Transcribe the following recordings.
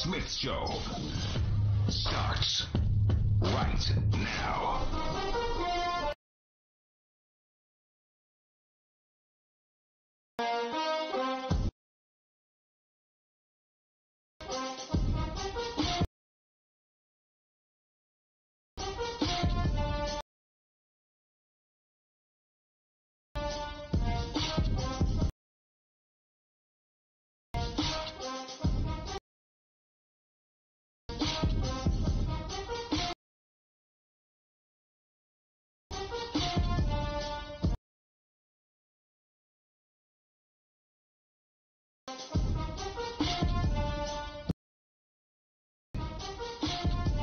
Smith Show starts right now.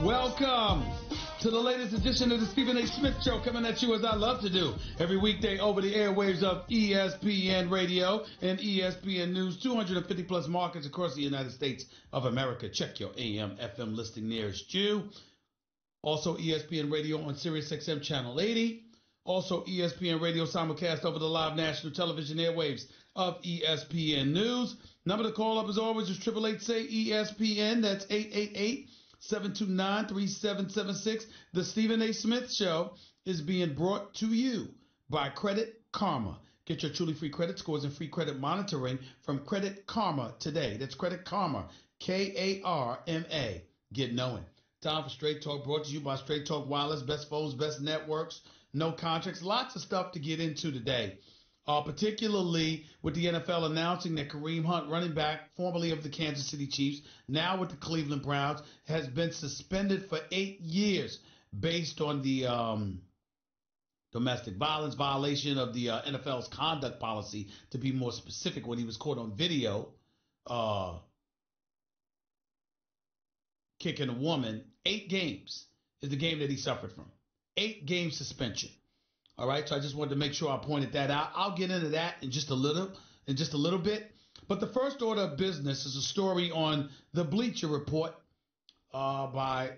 Welcome to the latest edition of the Stephen A. Smith Show, coming at you as I love to do every weekday over the airwaves of ESPN Radio and ESPN News, 250 plus markets across the United States of America. Check your AM, FM listing nearest you. Also ESPN Radio on Sirius XM Channel 80. Also ESPN Radio simulcast over the live national television airwaves of ESPN News. Number to call up as always is 888-SAY-ESPN. That's 888-729-3776. The Stephen A. Smith Show is being brought to you by Credit Karma. Get your truly free credit scores and free credit monitoring from Credit Karma today. That's Credit Karma, K-A-R-M-A. Get knowing. Time for Straight Talk, brought to you by Straight Talk Wireless. Best phones, best networks, no contracts. Lots of stuff to get into today. Particularly with the NFL announcing that Kareem Hunt, running back, formerly of the Kansas City Chiefs, now with the Cleveland Browns, has been suspended for 8 years based on the domestic violence violation of the NFL's conduct policy, to be more specific, when he was caught on video kicking a woman. 8 games is the game that he suffered from. 8-game suspension. All right, so I just wanted to make sure I pointed that out. I'll get into that in just a little bit. But the first order of business is a story on the Bleacher Report by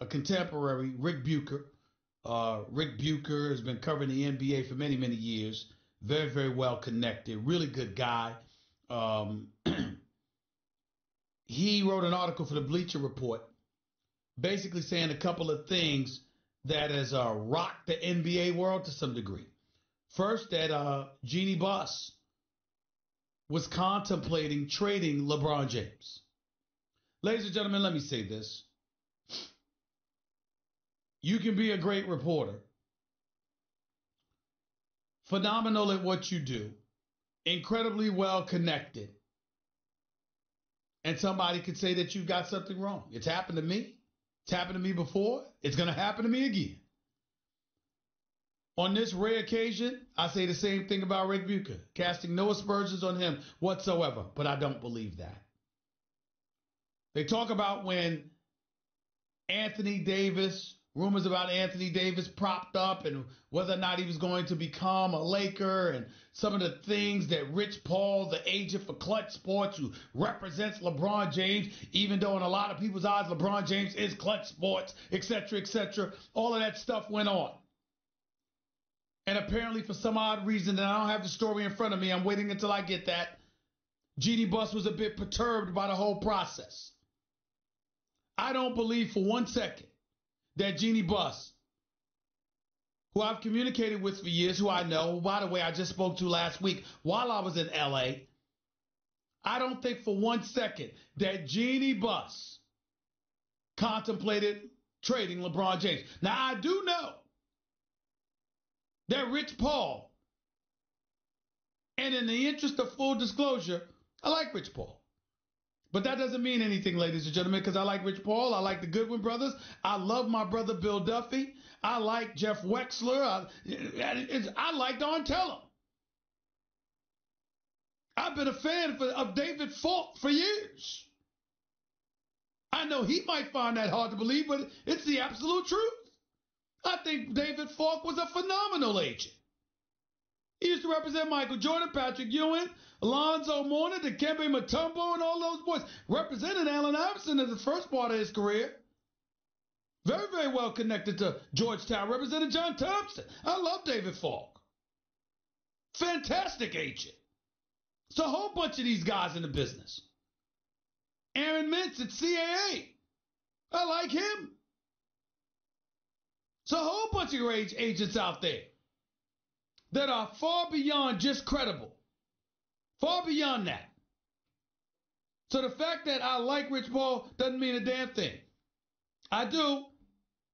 a contemporary, Rick Bucher. Rick Bucher has been covering the NBA for many, many years. Very, very well connected. Really good guy. He wrote an article for the Bleacher Report basically saying a couple of things that has rocked the NBA world to some degree. First, that Jeannie Buss was contemplating trading LeBron James. Ladies and gentlemen, let me say this. You can be a great reporter, phenomenal at what you do, incredibly well connected, and somebody could say that you've got something wrong. It's happened to me. It's happened to me before. It's going to happen to me again. On this rare occasion, I say the same thing about Rick Bucher, casting no aspersions on him whatsoever, but I don't believe that. They talk about when Anthony Davis, rumors about Anthony Davis propped up and whether or not he was going to become a Laker, and some of the things that Rich Paul, the agent for Clutch Sports, who represents LeBron James, even though in a lot of people's eyes LeBron James is Clutch Sports, etc., all of that stuff went on. And apparently for some odd reason, and I don't have the story in front of me, I'm waiting until I get that, Jeannie Buss was a bit perturbed by the whole process. I don't believe for one second that Jeannie Buss, who I've communicated with for years, who I know, by the way, I just spoke to last week while I was in L.A., I don't think for one second that Jeannie Buss contemplated trading LeBron James. Now, I do know that Rich Paul, and in the interest of full disclosure, I like Rich Paul. But that doesn't mean anything, ladies and gentlemen, because I like Rich Paul. I like the Goodwin brothers. I love my brother Bill Duffy. I like Jeff Wexler. I like Donatello. I've been a fan of David Falk for years. I know he might find that hard to believe, but it's the absolute truth. I think David Falk was a phenomenal agent. He used to represent Michael Jordan, Patrick Ewing, Alonzo Mourning, Dikembe Mutombo, and all those boys. Represented Allen Iverson in the first part of his career. Very, very well connected to Georgetown. Represented John Thompson. I love David Falk. Fantastic agent. It's a whole bunch of these guys in the business. Aaron Vince at CAA. I like him. So a whole bunch of agents out there that are far beyond just credible. Far beyond that. So the fact that I like Rich Paul doesn't mean a damn thing. I do,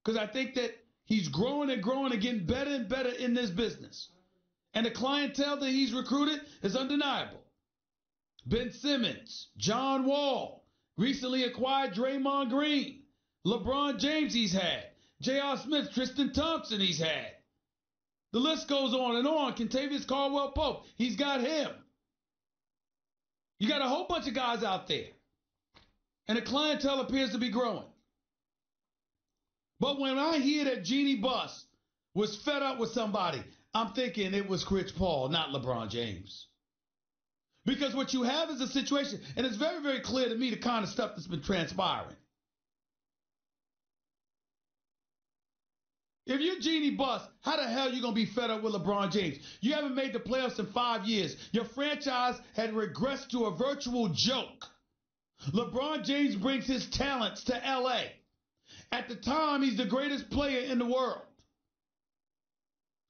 because I think that he's growing and growing and getting better and better in this business. And the clientele that he's recruited is undeniable. Ben Simmons, John Wall, recently acquired Draymond Green, LeBron James he's had, J.R. Smith, Tristan Thompson he's had. The list goes on and on. Kentavious Caldwell-Pope, he's got him. You got a whole bunch of guys out there. And the clientele appears to be growing. But when I hear that Jeannie Buss was fed up with somebody, I'm thinking it was Rich Paul, not LeBron James. Because what you have is a situation, and it's very, very clear to me the kind of stuff that's been transpiring. If you're Jeannie Buss, how the hell are you going to be fed up with LeBron James? You haven't made the playoffs in 5 years. Your franchise had regressed to a virtual joke. LeBron James brings his talents to L.A. At the time, he's the greatest player in the world.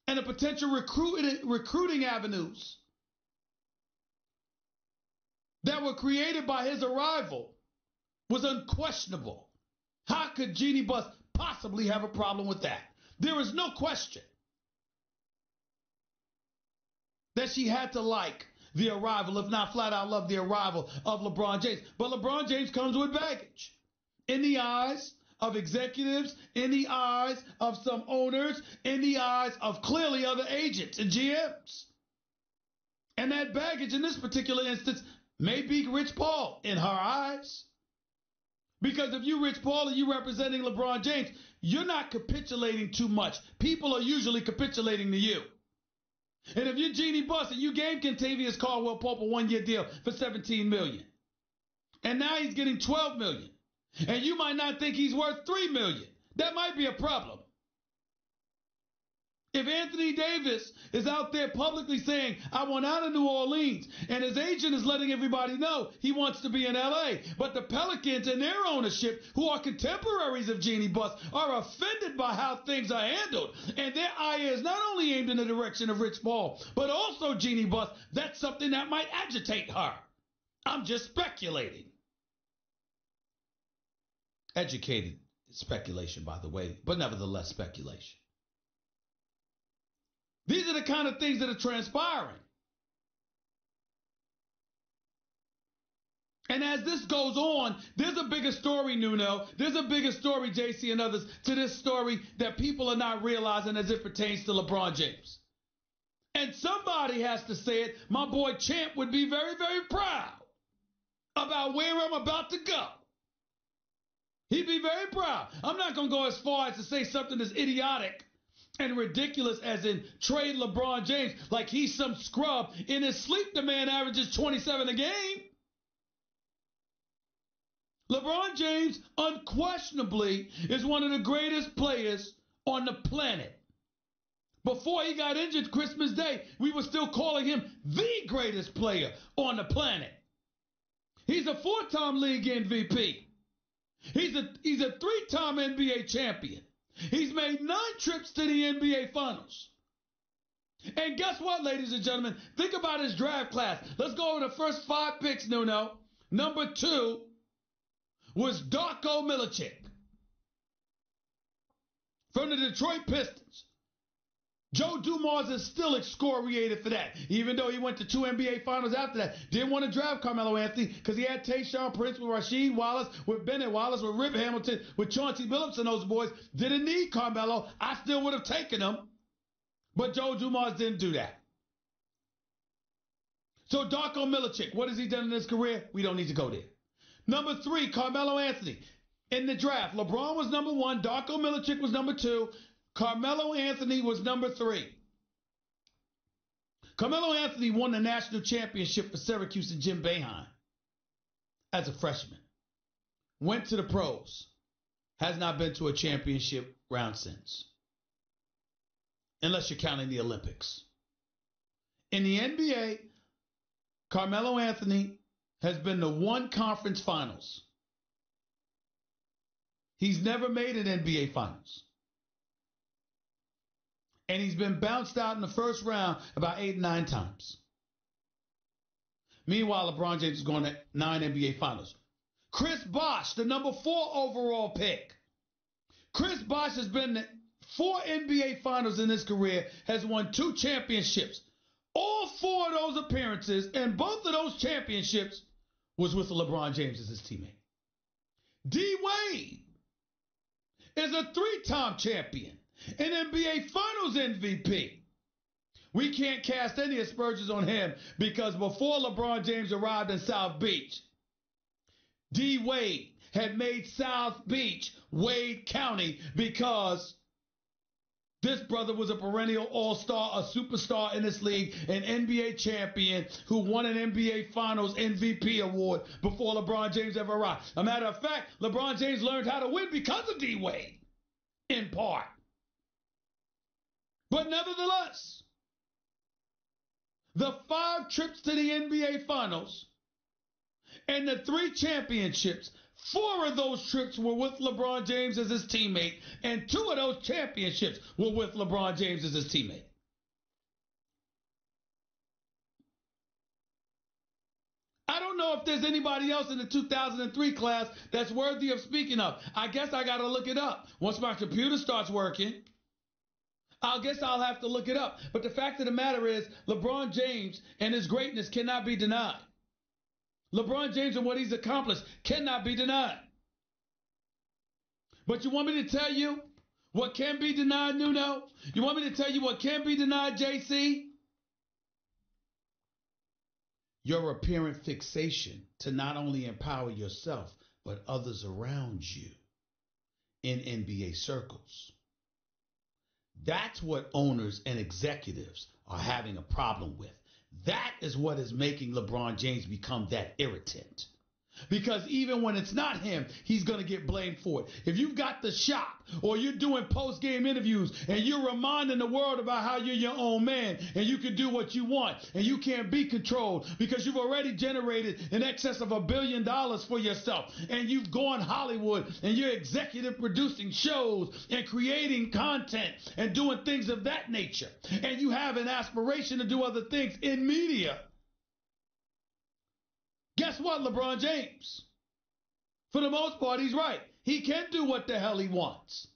And the potential recruiting avenues that were created by his arrival was unquestionable. How could Jeannie Buss possibly have a problem with that? There is no question that she had to like the arrival, if not flat out love the arrival of LeBron James. But LeBron James comes with baggage in the eyes of executives, in the eyes of some owners, in the eyes of clearly other agents and GMs. And that baggage in this particular instance may be Rich Paul in her eyes. Because if you're Rich Paul and you're representing LeBron James, you're not capitulating too much. People are usually capitulating to you. And if you're Jeannie Buss and you gave Kentavious Caldwell-Pope a 1-year deal for $17 million, and now he's getting $12 million, and you might not think he's worth $3 million, that might be a problem. If Anthony Davis is out there publicly saying, I want out of New Orleans, and his agent is letting everybody know he wants to be in L.A., but the Pelicans and their ownership, who are contemporaries of Jeannie Buss, are offended by how things are handled, and their eye is not only aimed in the direction of Rich Paul, but also Jeannie Buss, that's something that might agitate her. I'm just speculating. Educated speculation, by the way, but nevertheless speculation. These are the kind of things that are transpiring. And as this goes on, there's a bigger story, Nuno. There's a bigger story, JC and others, to this story that people are not realizing as it pertains to LeBron James. And somebody has to say it. My boy Champ would be very, very proud about where I'm about to go. He'd be very proud. I'm not going to go as far as to say something as idiotic and ridiculous as in trade LeBron James like he's some scrub. In his sleep, the man averages 27 a game. LeBron James unquestionably is one of the greatest players on the planet. Before he got injured Christmas Day, we were still calling him the greatest player on the planet. He's a 4-time league MVP. He's a 3-time NBA champion. He's made 9 trips to the NBA Finals. And guess what, ladies and gentlemen? Think about his draft class. Let's go over the first 5 picks, Nuno. Number 2 was Darko Milicic from the Detroit Pistons. Joe Dumars is still excoriated for that, even though he went to 2 NBA Finals after that. Didn't want to draft Carmelo Anthony because he had Tayshaun Prince with Rasheed Wallace, with Bennett Wallace, with Rip Hamilton, with Chauncey Billups and those boys. Didn't need Carmelo. I still would have taken him, but Joe Dumars didn't do that. So Darko Milicic, what has he done in his career? We don't need to go there. Number 3, Carmelo Anthony. In the draft, LeBron was number 1, Darko Milicic was number 2, Carmelo Anthony was number 3. Carmelo Anthony won the national championship for Syracuse and Jim Boeheim as a freshman. Went to the pros. Has not been to a championship round since. Unless you're counting the Olympics. In the NBA, Carmelo Anthony has been to 1 conference finals. He's never made an NBA Finals. And he's been bounced out in the first round about 8 or 9 times. Meanwhile, LeBron James is going to 9 NBA Finals. Chris Bosh, the number 4 overall pick. Chris Bosh has been to 4 NBA Finals in his career, has won 2 championships. All 4 of those appearances and both of those championships was with LeBron James as his teammate. D. Wade is a 3-time champion, an NBA Finals MVP. We can't cast any aspersions on him because before LeBron James arrived in South Beach, D. Wade had made South Beach Wade County because this brother was a perennial all-star, a superstar in this league, an NBA champion who won an NBA Finals MVP award before LeBron James ever arrived. A matter of fact, LeBron James learned how to win because of D. Wade, in part. But nevertheless, the 5 trips to the NBA Finals and the 3 championships, 4 of those trips were with LeBron James as his teammate, and 2 of those championships were with LeBron James as his teammate. I don't know if there's anybody else in the 2003 class that's worthy of speaking of. I guess I got to look it up. Once my computer starts working, I guess I'll have to look it up. But the fact of the matter is, LeBron James and his greatness cannot be denied. LeBron James and what he's accomplished cannot be denied. But you want me to tell you what can be denied, Nuno? You want me to tell you what can be denied, JC? Your apparent fixation to not only empower yourself, but others around you in NBA circles. That's what owners and executives are having a problem with. That is what is making LeBron James become that irritant. Because even when it's not him, he's going to get blamed for it. If you've got the shop or you're doing post-game interviews and you're reminding the world about how you're your own man and you can do what you want and you can't be controlled because you've already generated in excess of $1 billion for yourself and you've gone Hollywood and you're executive producing shows and creating content and doing things of that nature and you have an aspiration to do other things in media. Guess what, LeBron James? For the most part, he's right. He can do what the hell he wants.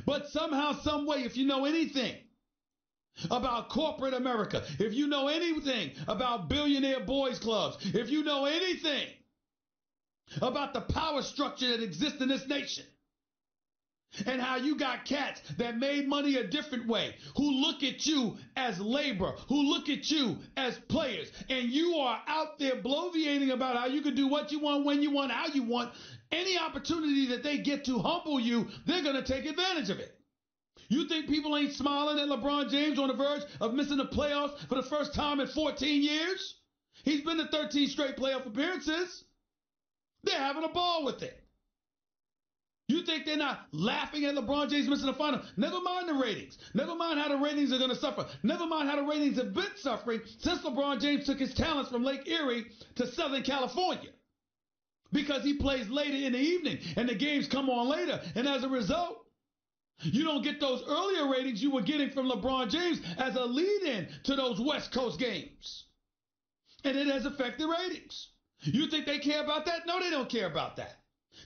But somehow, some way, if you know anything about corporate America, if you know anything about billionaire boys clubs, if you know anything about the power structure that exists in this nation, and how you got cats that made money a different way, who look at you as labor, who look at you as players, and you are out there bloviating about how you can do what you want, when you want, how you want. Any opportunity that they get to humble you, they're going to take advantage of it. You think people ain't smiling at LeBron James on the verge of missing the playoffs for the first time in 14 years? He's been to 13 straight playoff appearances. They're having a ball with it. You think they're not laughing at LeBron James missing the final? Never mind the ratings. Never mind how the ratings are going to suffer. Never mind how the ratings have been suffering since LeBron James took his talents from Lake Erie to Southern California. Because he plays later in the evening and the games come on later. And as a result, you don't get those earlier ratings you were getting from LeBron James as a lead-in to those West Coast games. And it has affected ratings. You think they care about that? No, they don't care about that.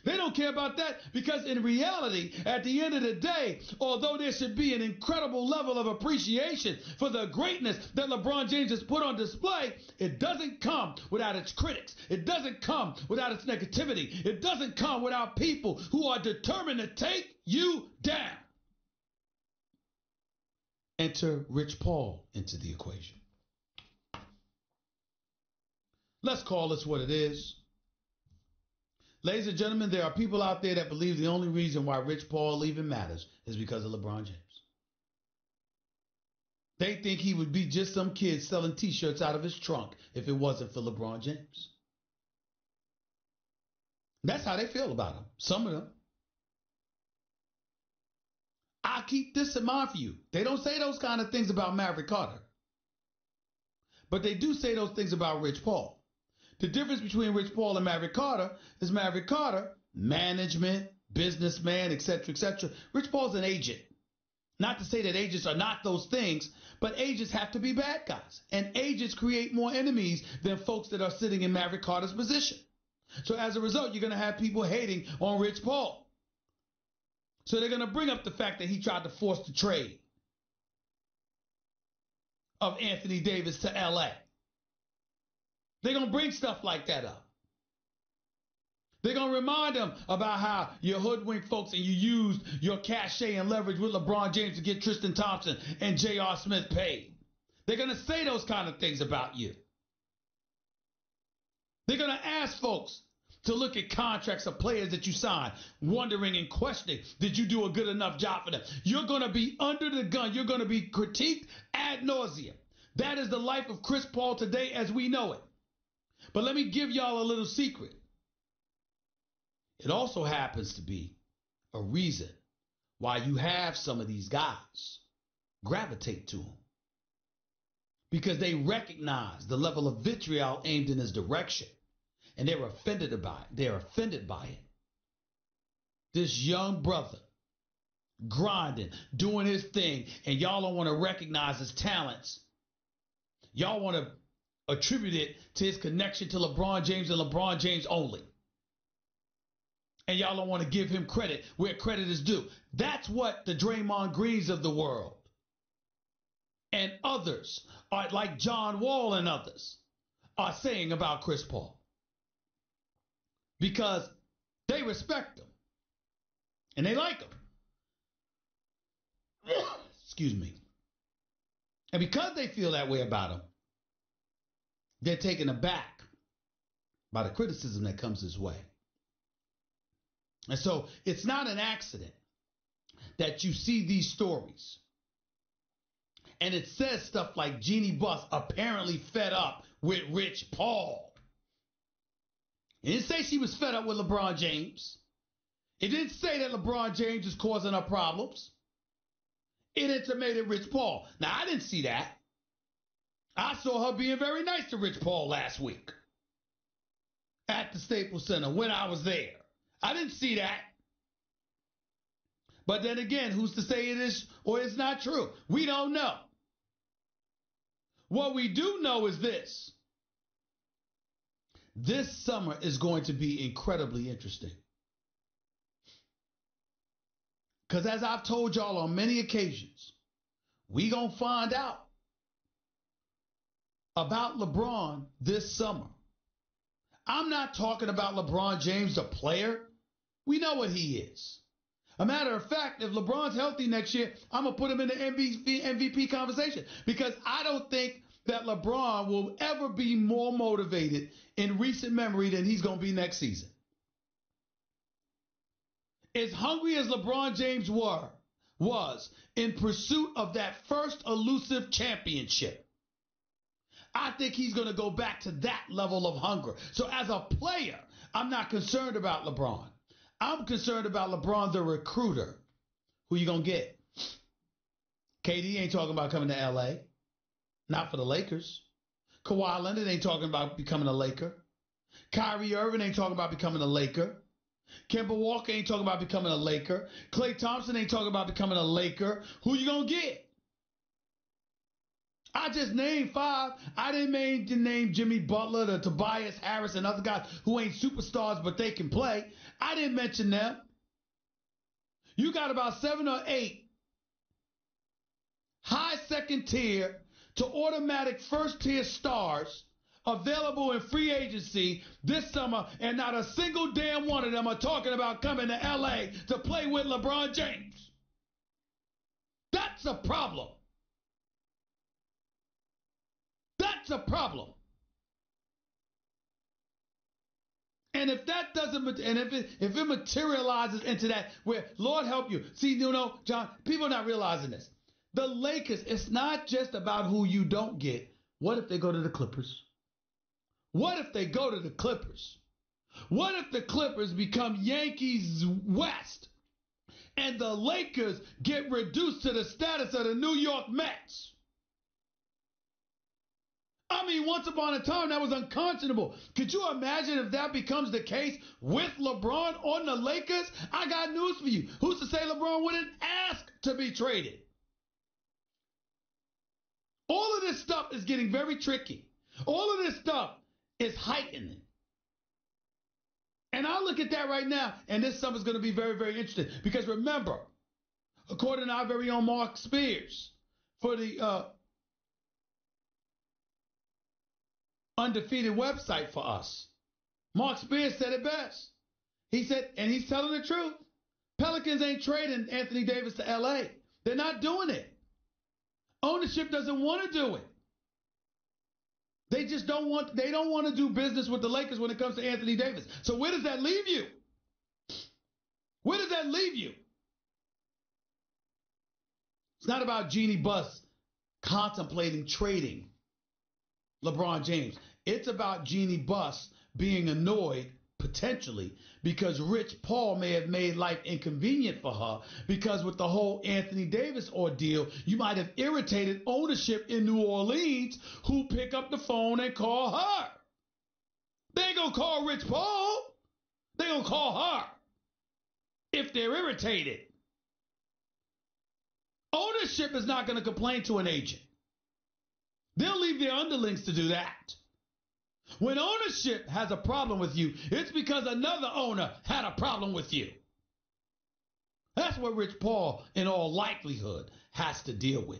They don't care about that because in reality, at the end of the day, although there should be an incredible level of appreciation for the greatness that LeBron James has put on display, it doesn't come without its critics. It doesn't come without its negativity. It doesn't come without people who are determined to take you down. Enter Rich Paul into the equation. Let's call this what it is. Ladies and gentlemen, there are people out there that believe the only reason why Rich Paul even matters is because of LeBron James. They think he would be just some kid selling T-shirts out of his trunk if it wasn't for LeBron James. That's how they feel about him, some of them. I'll keep this in mind for you. They don't say those kind of things about Maverick Carter. But they do say those things about Rich Paul. The difference between Rich Paul and Maverick Carter is Maverick Carter, management, businessman, etc., etc. Rich Paul's an agent. Not to say that agents are not those things, but agents have to be bad guys. And agents create more enemies than folks that are sitting in Maverick Carter's position. So as a result, you're going to have people hating on Rich Paul. So they're going to bring up the fact that he tried to force the trade of Anthony Davis to L.A. They're going to bring stuff like that up. They're going to remind them about how you hoodwinked folks and you used your cachet and leverage with LeBron James to get Tristan Thompson and J.R. Smith paid. They're going to say those kind of things about you. They're going to ask folks to look at contracts of players that you signed, wondering and questioning, did you do a good enough job for them? You're going to be under the gun. You're going to be critiqued ad nauseum. That is the life of Chris Paul today as we know it. But let me give y'all a little secret. It also happens to be a reason why you have some of these guys gravitate to him. Because they recognize the level of vitriol aimed in his direction. And they're offended by it. They're offended by it. This young brother grinding, doing his thing, and y'all don't want to recognize his talents. Y'all want to attribute it to his connection to LeBron James and LeBron James only. And y'all don't want to give him credit where credit is due. That's what the Draymond Greens of the world and others, like John Wall and others, are saying about Chris Paul. Because they respect him. And they like him. Excuse me. And because they feel that way about him, they're taken aback by the criticism that comes his way. And so it's not an accident that you see these stories. And it says stuff like Jeannie Buss apparently fed up with Rich Paul. It didn't say she was fed up with LeBron James. It didn't say that LeBron James is causing her problems. It intimated Rich Paul. Now, I didn't see that. I saw her being very nice to Rich Paul last week at the Staples Center when I was there. I didn't see that. But then again, who's to say it is or it's not true? We don't know. What we do know is this. This summer is going to be incredibly interesting. Because as I've told y'all on many occasions, we going to find out about LeBron this summer. I'm not talking about LeBron James, the player. We know what he is. A matter of fact, if LeBron's healthy next year, I'm going to put him in the MVP conversation because I don't think that LeBron will ever be more motivated in recent memory than he's going to be next season. As hungry as LeBron James was in pursuit of that first elusive championship, I think he's going to go back to that level of hunger. So as a player, I'm not concerned about LeBron. I'm concerned about LeBron, the recruiter. Who you going to get? KD ain't talking about coming to L.A. Not for the Lakers. Kawhi Leonard ain't talking about becoming a Laker. Kyrie Irving ain't talking about becoming a Laker. Kemba Walker ain't talking about becoming a Laker. Klay Thompson ain't talking about becoming a Laker. Who you going to get? I just named 5. I didn't name Jimmy Butler, the Tobias Harris, and other guys who ain't superstars, but they can play. I didn't mention them. You got about 7 or 8 high second tier to automatic first tier stars available in free agency this summer, and not a single damn one of them are talking about coming to L.A. to play with LeBron James. That's a problem. That's a problem. And if that doesn't, and if it materializes into that, where Lord help you, see, John, people are not realizing this. The Lakers, it's not just about who you don't get. What if they go to the Clippers? What if they go to the Clippers? What if the Clippers become Yankees West and the Lakers get reduced to the status of the New York Mets? I mean, once upon a time, that was unconscionable. Could you imagine if that becomes the case with LeBron on the Lakers? I got news for you. Who's to say LeBron wouldn't ask to be traded? All of this stuff is getting very tricky. All of this stuff is heightening. And I look at that right now, and this summer is going to be very, very interesting. Because remember, according to our very own Mark Spears, for the undefeated website for us, Mark Spears said it best. He said, and he's telling the truth, Pelicans ain't trading Anthony Davis to L.A. They're not doing it. Ownership doesn't want to do it. They just don't want to do business with the Lakers when it comes to Anthony Davis. So where does that leave you? Where does that leave you? It's not about Jeannie Buss contemplating trading LeBron James. It's about Jeannie Buss being annoyed, potentially, because Rich Paul may have made life inconvenient for her, because with the whole Anthony Davis ordeal, you might have irritated ownership in New Orleans, who pick up the phone and call her. They ain't going to call Rich Paul. They going to call her if they're irritated. Ownership is not going to complain to an agent. They'll leave their underlings to do that. When ownership has a problem with you, it's because another owner had a problem with you. That's what Rich Paul, in all likelihood, has to deal with.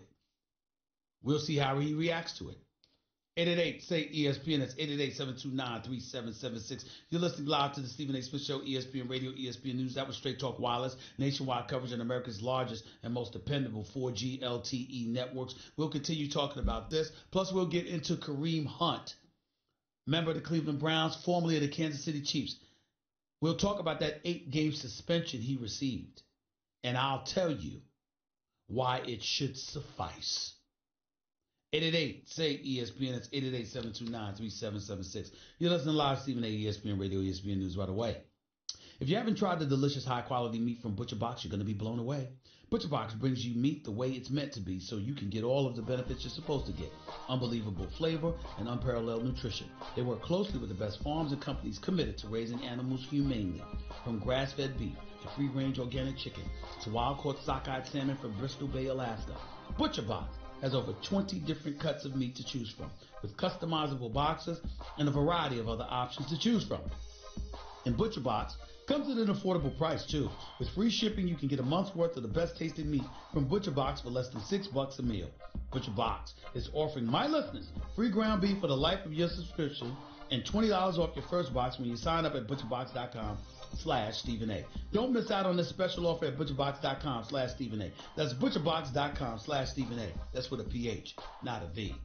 We'll see how he reacts to it. 888-SAY-ESPN. That's 888-729-3776. You're listening live to the Stephen A. Smith Show, ESPN Radio, ESPN News. That was Straight Talk Wireless, nationwide coverage on America's largest and most dependable 4G LTE networks. We'll continue talking about this. Plus, we'll get into Kareem Hunt, member of the Cleveland Browns, formerly of the Kansas City Chiefs. We'll talk about that 8-game suspension he received. And I'll tell you why it should suffice. 888-SAY-ESPN. That's 888-729-3776. You're listening live, Stephen A. ESPN Radio, ESPN News right away. If you haven't tried the delicious, high-quality meat from Butcher Box, you're going to be blown away. Butcher Box brings you meat the way it's meant to be, so you can get all of the benefits you're supposed to get. Unbelievable flavor and unparalleled nutrition. They work closely with the best farms and companies committed to raising animals humanely. From grass-fed beef to free-range organic chicken to wild-caught sockeye salmon from Bristol Bay, Alaska. Butcher Box has over 20 different cuts of meat to choose from, with customizable boxes and a variety of other options to choose from. And Butcher Box comes at an affordable price, too. With free shipping, you can get a month's worth of the best-tasting meat from Butcher Box for less than $6 a meal. Butcher Box is offering my listeners free ground beef for the life of your subscription and $20 off your first box when you sign up at butcherbox.com/Stephen A. Don't miss out on this special offer at butcherbox.com/Stephen A. That's butcherbox.com/Stephen A. That's with a PH, not a V.